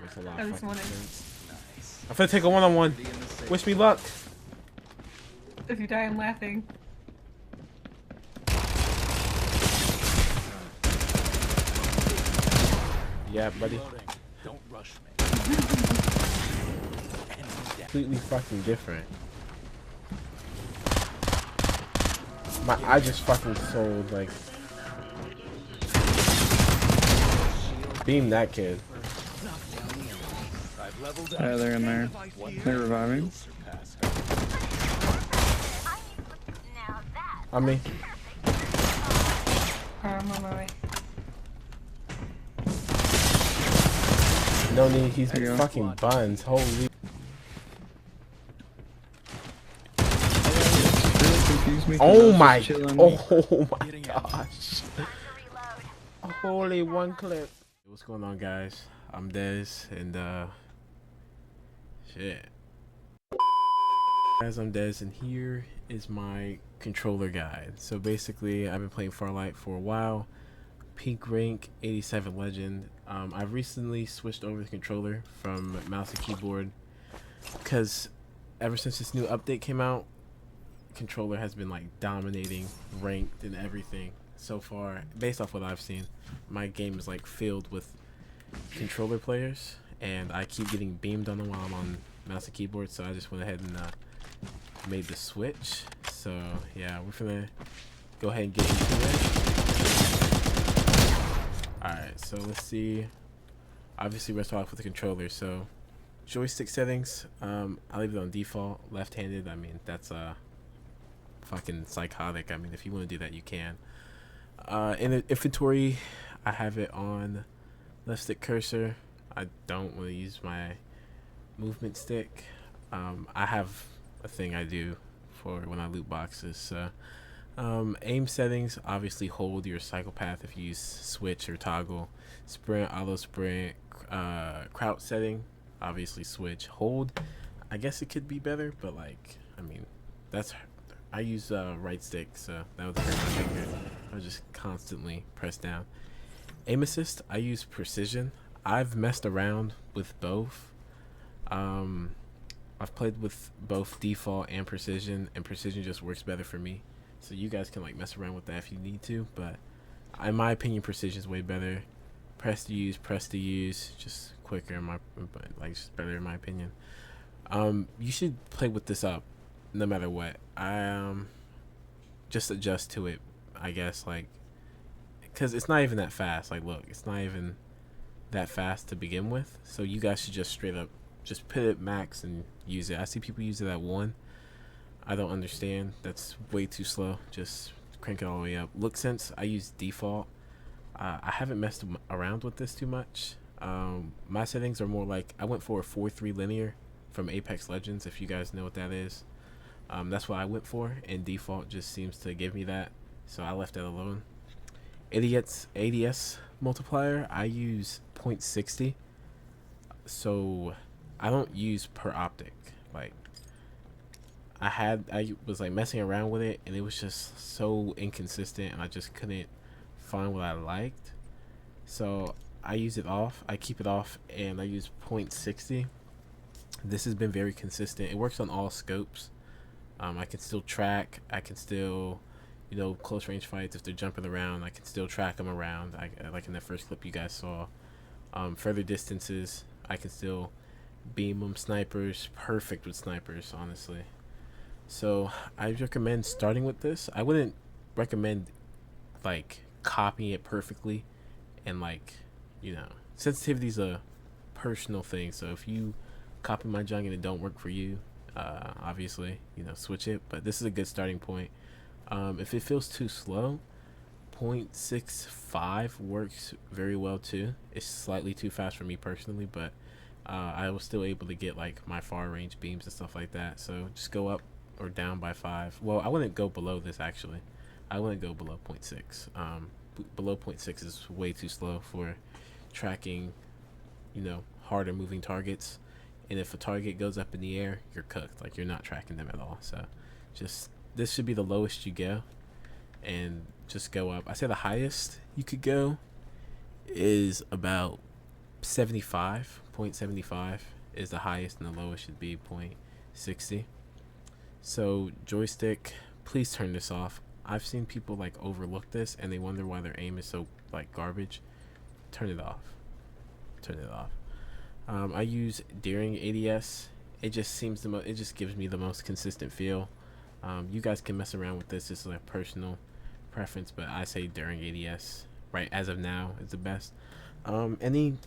Makes a lot At of least fucking one sense. I'm gonna take a one-on-one. Wish me luck. If you die, I'm laughing. Yeah, buddy. Don't rush me. Completely fucking different. I just fucking sold like beam that kid. Yeah, they're in there. They're reviving. On me. On my way. No need. He's There you go. fucking buns. Holy. Confused me 'cause I Oh was my. just chilling. Oh my gosh. Holy one clip. What's going on, guys? I'm Dez, and shit. Guys, I'm Dez, and here is my controller guide. So basically, I've been playing Farlight for a while. Peak rank 87 legend. I've recently switched over the controller from mouse and keyboard because ever since this new update came out, controller has been like dominating ranked and everything so far. Based off what I've seen, my game is like filled with controller players, and I keep getting beamed on them while I'm on mouse and keyboard. So I just went ahead and made the switch. So yeah, we're gonna go ahead and get into it. Alright, so let's see. Obviously, we're starting off with the controller. So joystick settings, I leave it on default, left-handed. I mean, that's fucking psychotic. I mean, if you want to do that, you can. In the inventory, I have it on left stick cursor. I don't want to use my movement stick. I have a thing I do for when I loot boxes. So aim settings, obviously hold your cycle path if you use switch or toggle. Sprint, auto sprint, crouch setting, obviously switch. Hold, I guess it could be better, but like, I mean, I use right stick, so that would hurt my finger. I just constantly press down. Aim assist, I use precision. I've messed around with both. I've played with both default and precision just works better for me. So you guys can like mess around with that if you need to, but in my opinion, precision is way better. Press to use, just quicker. Like just better in my opinion. You should play with this up, no matter what. Just adjust to it, I guess, like, because it's not even that fast. Like, look, it's not even that fast to begin with. So you guys should just straight up just put it max and use it. I see people use it at 1. I don't understand. That's way too slow. Just crank it all the way up. Look, since I use default, I haven't messed around with this too much. My settings are more like, I went for a 4:3 linear from Apex Legends, if you guys know what that is. That's what I went for, and default just seems to give me that, so I left that alone. ADS multiplier, I use 0.60, so I don't use per optic. Like, I was like messing around with it, and it was just so inconsistent, and I just couldn't find what I liked. So I use it off. I keep it off, and I use 0.60. This has been very consistent. It works on all scopes. I can still track. I can still, close range fights, if they're jumping around, I can still track them around. Like in the first clip you guys saw. Further distances, I can still beam them. Snipers, perfect with snipers, honestly. So I recommend starting with this. I wouldn't recommend like copying it perfectly, and like, sensitivity is a personal thing. So if you copy my junk and it don't work for you, obviously, switch it. But this is a good starting point. If it feels too slow, 0.65 works very well too. It's slightly too fast for me personally, but I was still able to get like my far range beams and stuff like that. So just go up or down by 5. Well, I wouldn't go below this actually. I wouldn't go below 0.6. Below 0.6 is way too slow for tracking, harder moving targets. And if a target goes up in the air, you're cooked. Like, you're not tracking them at all. So this should be the lowest you go, and just go up. I say the highest you could go is about .75 is the highest, and the lowest should be .60. So joystick, please turn this off. I've seen people like overlook this and they wonder why their aim is so like garbage. Turn it off. Turn it off. I use during ADS. It just seems it just gives me the most consistent feel. You guys can mess around with this. This is a personal preference, but I say during ADS right as of now is the best. Any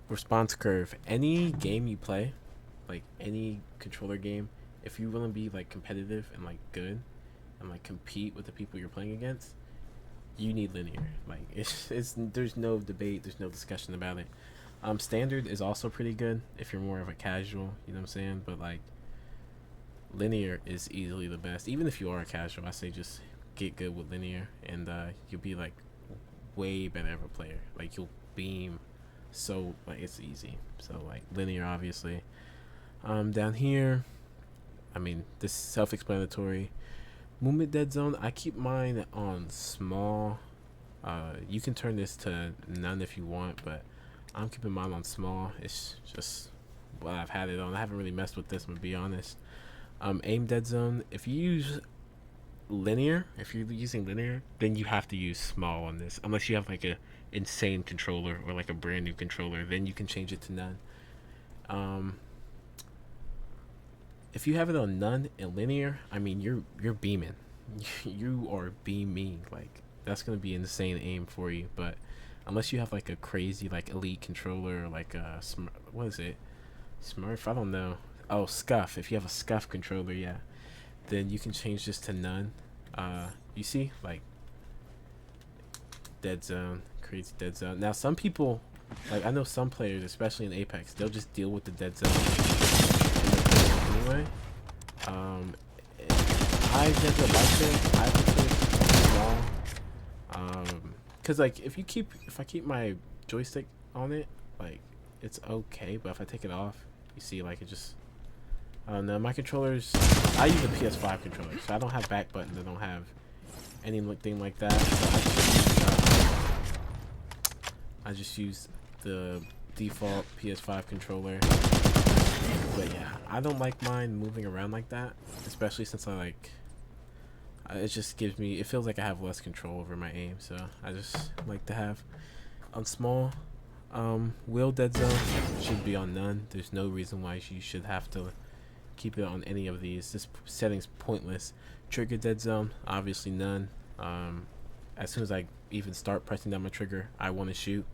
response curve, any game you play, like any controller game, if you want to be like competitive and like good and like compete with the people you're playing against, you need linear. Like it's there's no debate, there's no discussion about it. Standard is also pretty good if you're more of a casual, you know what I'm saying? But like linear is easily the best. Even if you are a casual, I say just get good with linear, and you'll be like way better of a player. Like you'll beam, so like it's easy. So like linear, obviously. Down here, I mean, this is self-explanatory. Movement dead zone, I keep mine on small. You can turn this to none if you want, but I'm keeping mine on small. It's just what I've had it on. I haven't really messed with this one, to be honest. Aim dead zone, if you use linear, if you're using linear, then you have to use small on this, unless you have like a insane controller or like a brand new controller, then you can change it to none. If you have it on none and linear, I mean you're beaming. You are beaming. Like that's gonna be insane aim for you. But unless you have like a crazy like elite controller or like a what is it, Smurf, I don't know. Oh, scuff. If you have a scuff controller, yeah, then you can change this to none. You see, like dead zone, crazy dead zone. Now some people, like I know some players, especially in Apex, they'll just deal with the dead zone anyway. I never liked it. I prefer small. Cause like if I keep my joystick on it, like it's okay, but if I take it off, you see like it just, I don't know. My controllers, I use a PS5 controller, so I don't have back buttons. I don't have anything like that. So I just use the default PS5 controller. But yeah, I don't like mine moving around like that, especially since it just gives me, it feels like I have less control over my aim, so I just like to have on small. Wheel dead zone should be on none. There's no reason why you should have to keep it on any of these. This setting's pointless. Trigger dead zone, obviously none. As soon as I even start pressing down my trigger, I want to shoot.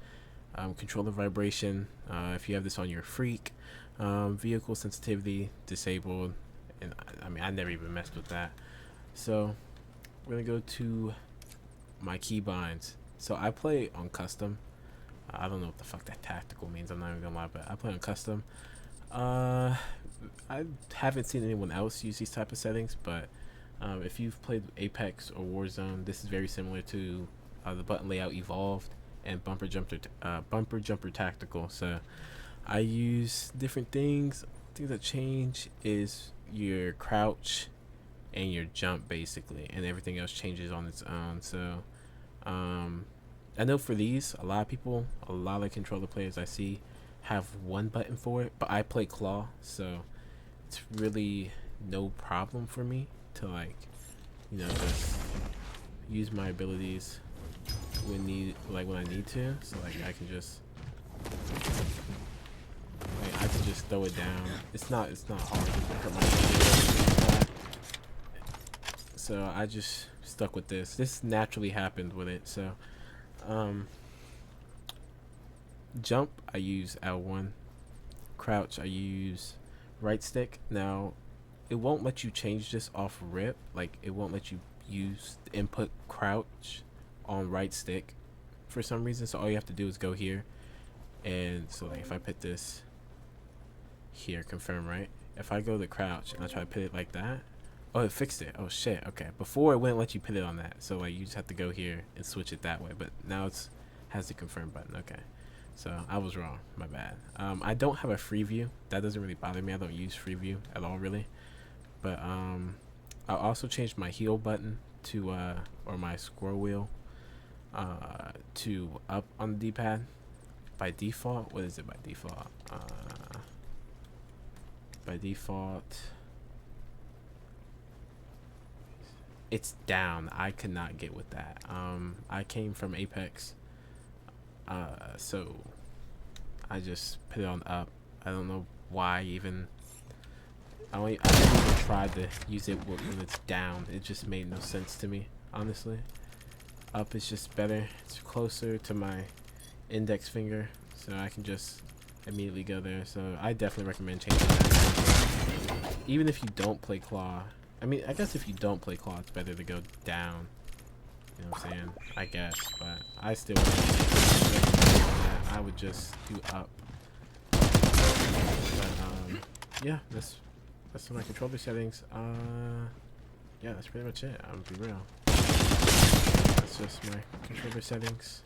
Controller vibration, if you have this on your freak. Vehicle sensitivity disabled, and I mean I never even messed with that. So we're gonna go to my keybinds. So I play on custom. I don't know what the fuck that tactical means, I'm not even gonna lie, but I play on custom. I haven't seen anyone else use these type of settings, but if you've played Apex or Warzone, this is very similar to the button layout evolved and bumper jumper tactical. So I use different things. Things that change is your crouch and your jump basically, and everything else changes on its own. So I know for these, a lot of controller players I see have one button for it, but I play claw, so it's really no problem for me to like, you know, just use my abilities when I need to. So like I can just throw it down. It's not hard to hurt my. So I just stuck with this. This naturally happened with it. So jump, I use L1. Crouch, I use right stick. Now it won't let you change this off rip. Like it won't let you use the input crouch on right stick for some reason. So all you have to do is go here, and so like if I put this here, confirm, right? If I go to crouch and I try to put it like that, oh, it fixed it. Oh shit. Okay, before it wouldn't let you put it on that, so like you just have to go here and switch it that way, but now it's has the confirm button. Okay, so I was wrong, my bad. I don't have a free view. That doesn't really bother me. I don't use free view at all really, but I also changed my heel button to or my scroll wheel to up on the D-pad by default, what is it by default? By default, it's down. I could not get with that. I came from Apex, so I just put it on up. I don't know why even. I never even tried to use it when it's down. It just made no sense to me, honestly. Up is just better. It's closer to my index finger, so I can just immediately go there. So I definitely recommend changing that. Even if you don't play claw, I mean, I guess if you don't play claw, it's better to go down. You know what I'm saying? I guess, but I still I would just do up. But yeah, that's my controller settings. Yeah, that's pretty much it. I'm gonna be real. That's just my controller settings.